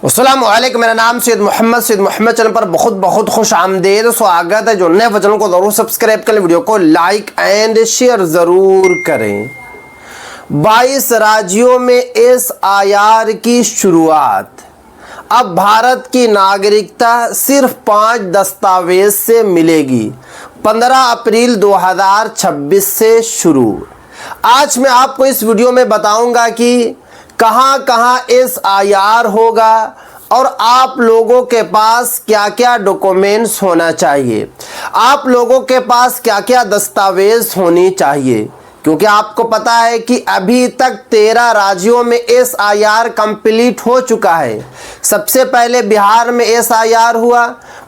अस्सलामुअलैकुम, मेरा नाम सैयद मोहम्मद चैनल पर बहुत बहुत खुश आमदेद स्वागत है। जो नए चैनल को ज़रूर सब्सक्राइब करें, वीडियो को लाइक एंड शेयर ज़रूर करें। 22 राज्यों में SIR की शुरुआत। अब भारत की नागरिकता सिर्फ 5 दस्तावेज से मिलेगी। 15 अप्रैल 2026 से शुरू। आज मैं आपको इस वीडियो में बताऊंगा कि कहाँ कहाँ SIR होगा और आप लोगों के पास क्या क्या डॉक्यूमेंट्स होना चाहिए, आप लोगों के पास क्या क्या दस्तावेज होनी चाहिए। क्योंकि आपको पता है कि अभी तक 13 राज्यों में SIR कंप्लीट हो चुका है। सबसे पहले बिहार में SIR हुआ,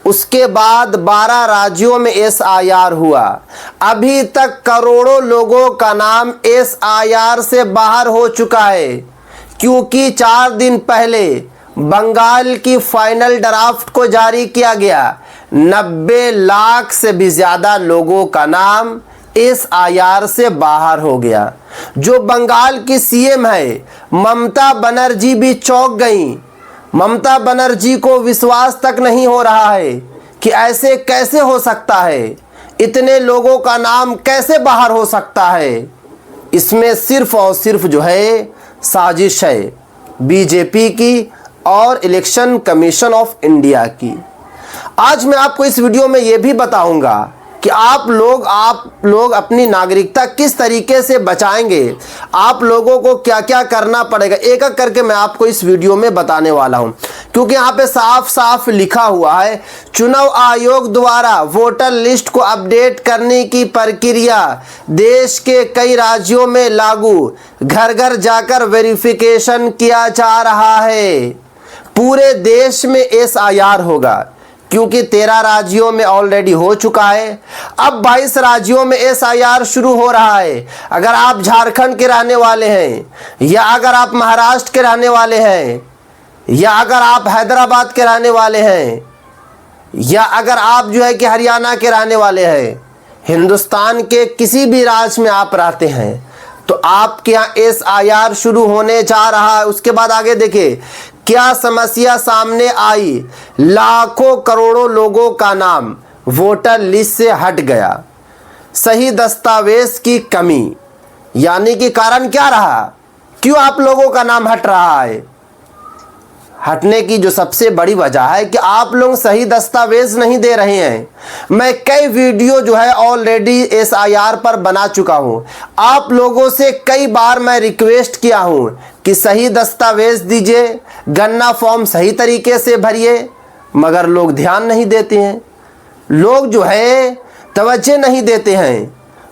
उसके बाद 12 राज्यों में SIR हुआ। अभी तक करोड़ों लोगों का नाम SIR से बाहर हो चुका है, क्योंकि 4 दिन पहले बंगाल की फाइनल ड्राफ्ट को जारी किया गया। 90 लाख से भी ज़्यादा लोगों का नाम SIR से बाहर हो गया। जो बंगाल की CM है ममता बनर्जी भी चौंक गई। ममता बनर्जी को विश्वास तक नहीं हो रहा है कि ऐसे कैसे हो सकता है, इतने लोगों का नाम कैसे बाहर हो सकता है। इसमें सिर्फ और सिर्फ जो है साजिश है BJP की और इलेक्शन कमीशन ऑफ इंडिया की। आज मैं आपको इस वीडियो में ये भी बताऊंगा कि आप लोग अपनी नागरिकता किस तरीके से बचाएंगे, आप लोगों को क्या क्या करना पड़ेगा। एक एक करके मैं आपको इस वीडियो में बताने वाला हूं, क्योंकि यहाँ पे साफ साफ लिखा हुआ है चुनाव आयोग द्वारा वोटर लिस्ट को अपडेट करने की प्रक्रिया देश के कई राज्यों में लागू, घर घर जाकर वेरिफिकेशन किया जा रहा है। पूरे देश में SIR होगा, क्योंकि 13 राज्यों में ऑलरेडी हो चुका है। अब 22 राज्यों में SIR शुरू हो रहा है। अगर आप झारखंड के रहने वाले हैं, या अगर आप महाराष्ट्र के रहने वाले हैं, या अगर आप हैदराबाद के रहने वाले हैं, या अगर आप जो है कि हरियाणा के रहने वाले हैं, हिंदुस्तान के किसी भी राज्य में आप रहते हैं, तो आपके यहाँ SIR शुरू होने जा रहा है। उसके बाद आगे देखिए क्या समस्या सामने आई। लाखों करोड़ों लोगों का नाम वोटर लिस्ट से हट गया। सही दस्तावेज की कमी, यानी कि कारण क्या रहा, क्यों आप लोगों का नाम हट रहा है। हटने की जो सबसे बड़ी वजह है कि आप लोग सही दस्तावेज नहीं दे रहे हैं। मैं कई वीडियो जो है ऑलरेडी SIR पर बना चुका हूं। आप लोगों से कई बार मैं रिक्वेस्ट किया हूं कि सही दस्तावेज दीजिए, गन्ना फॉर्म सही तरीके से भरिए, मगर लोग ध्यान नहीं देते हैं, लोग जो है तवज्जो नहीं देते हैं।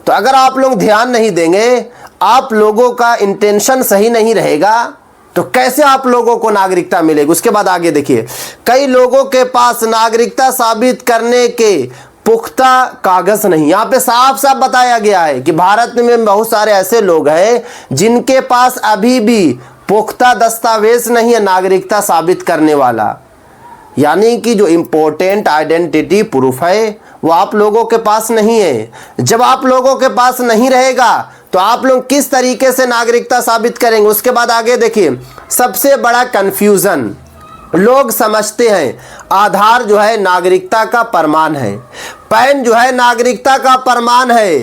तो अगर आप लोग ध्यान नहीं देंगे, आप लोगों का इंटेंशन सही नहीं रहेगा, तो कैसे आप लोगों को नागरिकता मिलेगी। उसके बाद आगे देखिए कई लोगों के पास नागरिकता साबित करने के पुख्ता कागज नहीं। यहाँ पे साफ साफ बताया गया है कि भारत में बहुत सारे ऐसे लोग हैं जिनके पास अभी भी पुख्ता दस्तावेज नहीं है नागरिकता साबित करने वाला, यानी कि जो इम्पोर्टेंट आइडेंटिटी प्रूफ है वो आप लोगों के पास नहीं है। जब आप लोगों के पास नहीं रहेगा तो आप लोग किस तरीके से नागरिकता साबित करेंगे। उसके बाद आगे देखिए सबसे बड़ा कंफ्यूजन, लोग समझते हैं आधार जो है नागरिकता का प्रमाण है, पैन जो है नागरिकता का प्रमाण है,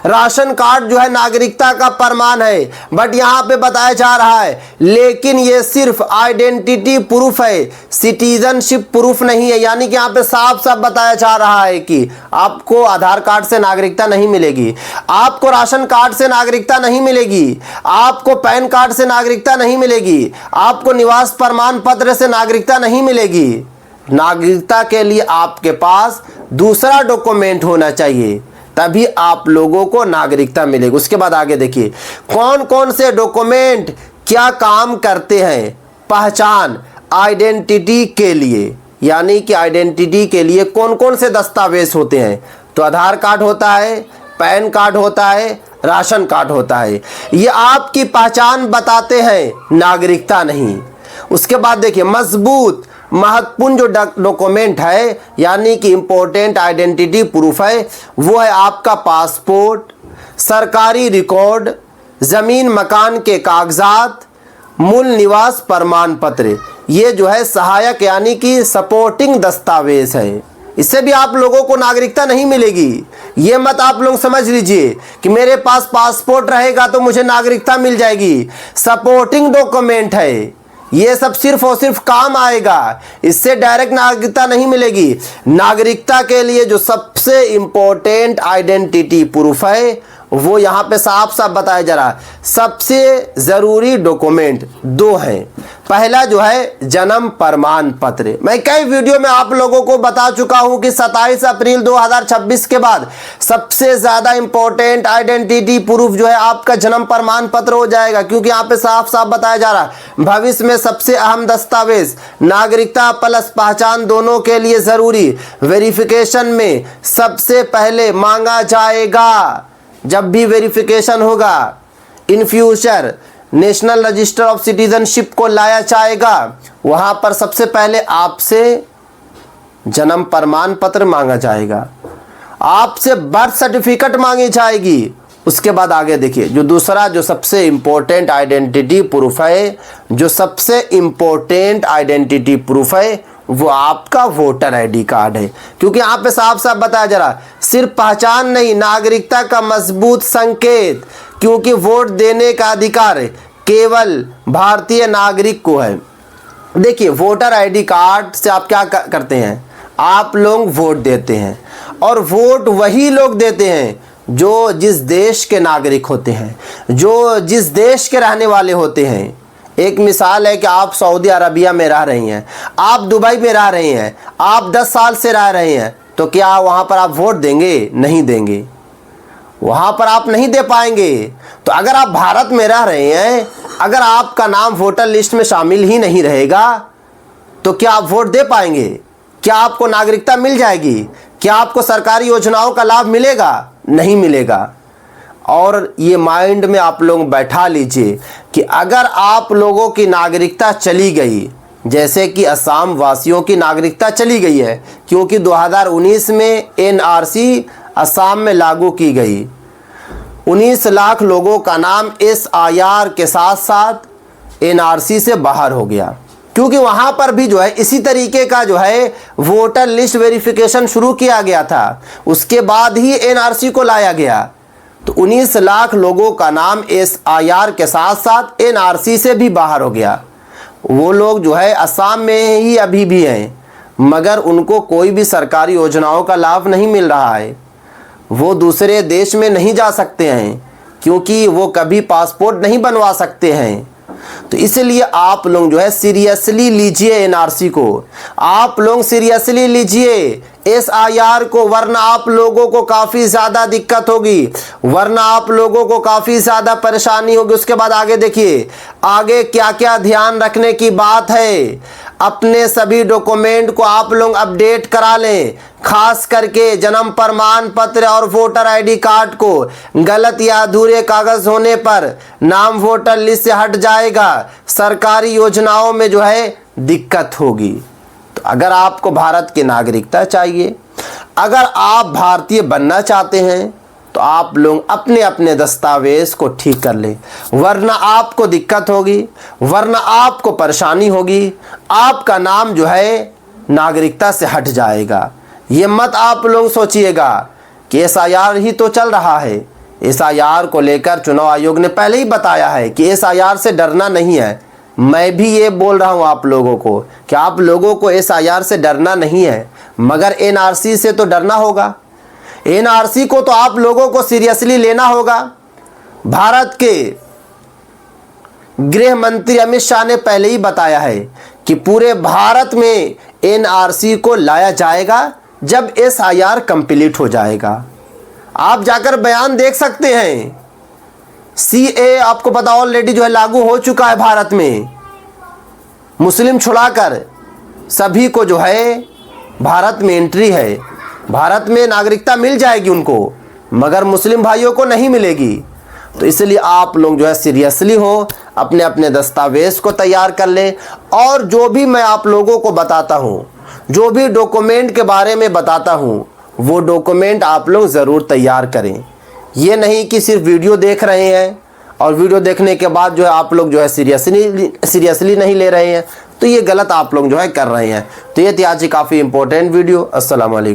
राशन कार्ड जो है नागरिकता का प्रमाण है। बट यहाँ पे बताया जा रहा है लेकिन ये सिर्फ आइडेंटिटी प्रूफ है, सिटीजनशिप प्रूफ नहीं है। यानी कि यहाँ पे साफ साफ बताया जा रहा है कि आपको आधार कार्ड से नागरिकता नहीं मिलेगी, आपको राशन कार्ड से नागरिकता नहीं मिलेगी, आपको पैन कार्ड से नागरिकता नहीं मिलेगी, आपको निवास प्रमाण पत्र से नागरिकता नहीं मिलेगी। नागरिकता के लिए आपके पास दूसरा डॉक्यूमेंट होना चाहिए, तभी आप लोगों को नागरिकता मिलेगी। उसके बाद आगे देखिए कौन कौन से डॉक्यूमेंट क्या काम करते हैं। पहचान आइडेंटिटी के लिए, यानी कि आइडेंटिटी के लिए कौन कौन से दस्तावेज होते हैं, तो आधार कार्ड होता है, पैन कार्ड होता है, राशन कार्ड होता है। ये आपकी पहचान बताते हैं, नागरिकता नहीं। उसके बाद देखिए मजबूत महत्वपूर्ण जो डॉक्यूमेंट है, यानी कि इंपॉर्टेंट आइडेंटिटी प्रूफ है, वो है आपका पासपोर्ट, सरकारी रिकॉर्ड, ज़मीन मकान के कागजात, मूल निवास प्रमाण पत्र, ये जो है सहायक यानी कि सपोर्टिंग दस्तावेज है। इससे भी आप लोगों को नागरिकता नहीं मिलेगी। ये मत आप लोग समझ लीजिए कि मेरे पास पासपोर्ट रहेगा तो मुझे नागरिकता मिल जाएगी। सपोर्टिंग डॉक्यूमेंट है, ये सब सिर्फ और सिर्फ काम आएगा, इससे डायरेक्ट नागरिकता नहीं मिलेगी। नागरिकता के लिए जो सबसे इंपॉर्टेंट आइडेंटिटी प्रूफ है वो यहाँ पे साफ साफ बताया जा रहा है। सबसे जरूरी डॉक्यूमेंट दो हैं। पहला जो है जन्म प्रमाण पत्र। मैं कई वीडियो में आप लोगों को बता चुका हूं कि 27 अप्रैल 2026 के बाद सबसे ज्यादा इंपॉर्टेंट आइडेंटिटी प्रूफ जो है आपका जन्म प्रमाण पत्र हो जाएगा, क्योंकि यहाँ पे साफ साफ बताया जा रहा है भविष्य में सबसे अहम दस्तावेज नागरिकता प्लस पहचान दोनों के लिए जरूरी वेरिफिकेशन में सबसे पहले मांगा जाएगा। जब भी वेरिफिकेशन होगा in future national register of citizenship को लाया जाएगा, वहां पर सबसे पहले आपसे जन्म प्रमाण पत्र मांगा जाएगा, आपसे बर्थ सर्टिफिकेट मांगी जाएगी। उसके बाद आगे देखिए जो दूसरा जो सबसे इंपॉर्टेंट आइडेंटिटी प्रूफ है, जो सबसे इंपॉर्टेंट आइडेंटिटी प्रूफ है वो आपका वोटर आईडी कार्ड है। क्योंकि यहाँ पे साफ साफ बताया जा रहा सिर्फ पहचान नहीं, नागरिकता का मजबूत संकेत, क्योंकि वोट देने का अधिकार केवल भारतीय नागरिक को है। देखिए वोटर आईडी कार्ड से आप क्या करते हैं, आप लोग वोट देते हैं, और वोट वही लोग देते हैं जो जिस देश के नागरिक होते हैं, जो जिस देश के रहने वाले होते हैं। एक मिसाल है कि आप सऊदी अरबिया में रह रही हैं, आप दुबई में रह रही हैं, आप 10 साल से रह रहे हैं, तो क्या वहाँ पर आप वोट देंगे? नहीं देंगे, वहाँ पर आप नहीं दे पाएंगे। तो अगर आप भारत में रह रहे हैं, अगर आपका नाम वोटर लिस्ट में शामिल ही नहीं रहेगा तो क्या आप वोट दे पाएंगे? क्या आपको नागरिकता मिल जाएगी? क्या आपको सरकारी योजनाओं का लाभ मिलेगा? नहीं मिलेगा। और ये माइंड में आप लोग बैठा लीजिए कि अगर आप लोगों की नागरिकता चली गई, जैसे कि असम वासियों की नागरिकता चली गई है, क्योंकि 2019 में एनआरसी असम में लागू की गई, 19 लाख लोगों का नाम एसआईआर के साथ साथ एनआरसी से बाहर हो गया, क्योंकि वहाँ पर भी जो है इसी तरीके का जो है वोटर लिस्ट वेरिफिकेशन शुरू किया गया था, उसके बाद ही एनआरसी को लाया गया। तो 19 लाख लोगों का नाम एसआईआर के साथ साथ एनआरसी से भी बाहर हो गया। वो लोग जो है असम में ही अभी भी हैं, मगर उनको कोई भी सरकारी योजनाओं का लाभ नहीं मिल रहा है। वो दूसरे देश में नहीं जा सकते हैं, क्योंकि वो कभी पासपोर्ट नहीं बनवा सकते हैं। तो इसलिए आप लोग जो है सीरियसली लीजिए एनआरसी को, आप लोग सीरियसली लीजिए एसआईआर को, वरना आप लोगों को काफ़ी ज़्यादा दिक्कत होगी, वरना आप लोगों को काफ़ी ज़्यादा परेशानी होगी। उसके बाद आगे देखिए आगे क्या क्या ध्यान रखने की बात है। अपने सभी डॉक्यूमेंट को आप लोग अपडेट करा लें, खास करके जन्म प्रमाण पत्र और वोटर आईडी कार्ड को गलत या अधूरे कागज होने पर नाम वोटर लिस्ट से हट जाएगा, सरकारी योजनाओं में जो है दिक्कत होगी। तो अगर आपको भारत की नागरिकता चाहिए, अगर आप भारतीय बनना चाहते हैं, तो आप लोग अपने अपने दस्तावेज को ठीक कर लें, वरना आपको दिक्कत होगी, वरना आपको परेशानी होगी, आपका नाम जो है नागरिकता से हट जाएगा। ये मत आप लोग सोचिएगा कि एसआईआर ही तो चल रहा है। एसआईआर को लेकर चुनाव आयोग ने पहले ही बताया है कि एसआईआर से डरना नहीं है। मैं भी ये बोल रहा हूँ आप लोगों को कि आप लोगों को एसआईआर से डरना नहीं है, मगर एनआरसी से तो डरना होगा। एनआरसी को तो आप लोगों को सीरियसली लेना होगा। भारत के गृह मंत्री अमित शाह ने पहले ही बताया है कि पूरे भारत में एनआरसी को लाया जाएगा जब एसआईआर कंप्लीट हो जाएगा। आप जाकर बयान देख सकते हैं। सीए आपको पता ऑलरेडी जो है लागू हो चुका है भारत में। मुस्लिम छुड़ाकर सभी को जो है भारत में एंट्री है, भारत में नागरिकता मिल जाएगी उनको, मगर मुस्लिम भाइयों को नहीं मिलेगी। तो इसलिए आप लोग जो है सीरियसली हो, अपने अपने दस्तावेज को तैयार कर ले, और जो भी मैं आप लोगों को बताता हूँ, जो भी डॉक्यूमेंट के बारे में बताता हूँ, वो डॉक्यूमेंट आप लोग ज़रूर तैयार करें। ये नहीं कि सिर्फ वीडियो देख रहे हैं और वीडियो देखने के बाद जो है आप लोग जो है सीरियसली नहीं ले रहे हैं, तो ये गलत आप लोग जो है कर रहे हैं। तो ये थी आज की काफ़ी इंपॉर्टेंट वीडियो। अस्सलाम वालेकुम।